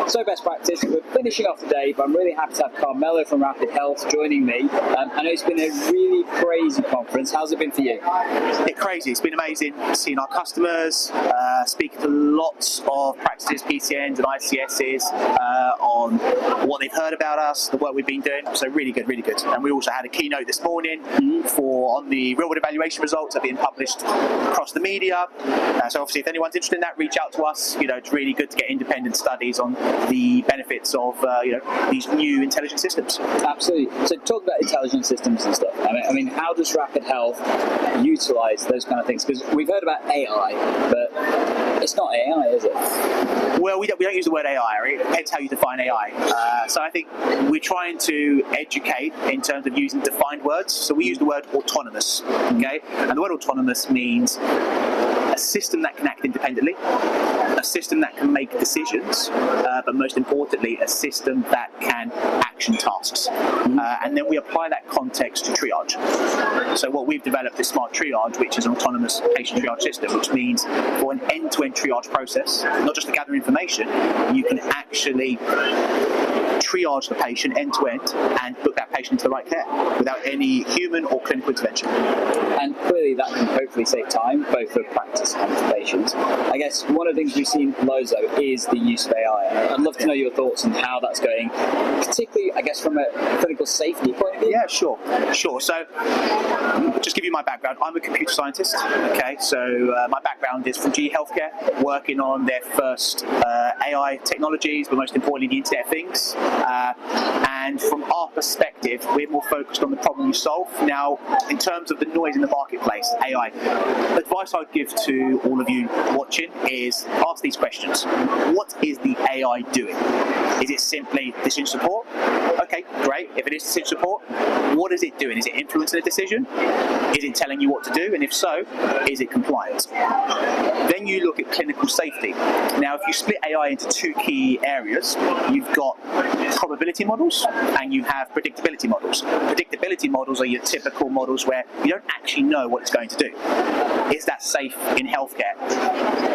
So best practice, we're finishing off the day, but I'm really happy to have Carmelo from Rapid Health joining me. I know it's been a really crazy conference. How's it been for you? It's crazy. It's been amazing seeing our customers, speaking to lots of practices, PCNs and ICSs on what they've heard about us, the work we've been doing. So really good, really good. And we also had a keynote this morning on the real-world evaluation results that are being published across the media. So obviously, if anyone's interested in that, reach out to us. It's really good to get independent studies on the benefits of these new intelligent systems. Absolutely. So talk about intelligent systems and stuff. I mean, how does Rapid Health utilize those kind of things? Because we've heard about AI, but it's not AI, is it? Well, we don't use the word AI. Right? It depends how you define AI. So I think we're trying to educate in terms of using defined words. So we use the word autonomous. Okay, and the word autonomous means a system that can act independently, a system that can make decisions, but most importantly, a system that can action tasks. And then we apply that context to triage. So what we've developed is Smart Triage, which is an autonomous patient triage system, which means for an end-to-end triage process, not just to gather information, you can actually triage the patient end-to-end and put that patient into the right care without any human or clinical intervention. And clearly that can hopefully save time, both for practice and for patients. I guess one of the things we've seen loads though is the use of AI. I'd love to know your thoughts on how that's going, particularly I guess from a clinical safety point of view. Yeah, sure. So just give you my background. I'm a computer scientist. Okay, so my background is from GE Healthcare, working on their first AI technologies, but most importantly the Internet of Things. And from our perspective, we're more focused on the problem you solve. Now, in terms of the noise in the marketplace, AI, advice I'd give to all of you watching is ask these questions. What is the AI doing? Is it simply decision support? Okay, great. If it is decision support, what is it doing? Is it influencing a decision? Is it telling you what to do? And if so, is it compliant? Then you look at clinical safety. Now, if you split AI into two key areas, you've got probability models and you have predictability models. Predictability models are your typical models where you don't actually know what it's going to do. Is that safe in healthcare?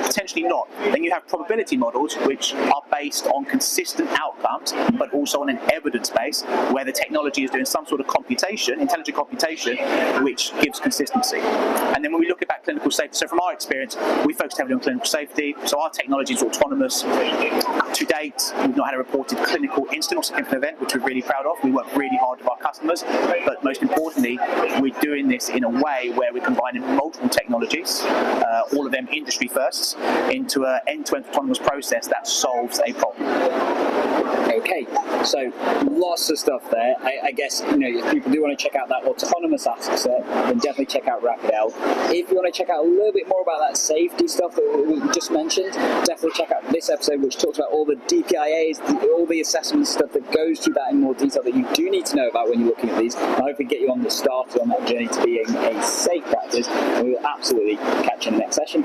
Potentially not. Then you have probability models which are based on consistent outcomes, but also on an evidence base where the technology is doing some sort of computation, intelligent computation, which gives consistency. And then when we look at that clinical safety, so from our experience, we focused heavily on clinical safety. So our technology is autonomous. To date, we've not had a reported clinical incident or significant event, which we're really proud of. We work really hard with our customers, but most importantly, we're doing this in a way where we're combining multiple technologies, all of them industry firsts, into an end-to-end autonomous process that solves a problem. Okay, so lots of stuff there. I guess, if people do want to check out that autonomous aspect, then definitely check out Rapid Health. If you want to check out a little bit more about that safety stuff that we just mentioned, definitely check out this episode, which talks about all the DPIAs, all the assessment stuff that goes through that in more detail that you do need to know about when you're looking at these. And hopefully get you on the start on that journey to being a safe practice. And we will absolutely catch you in the next session.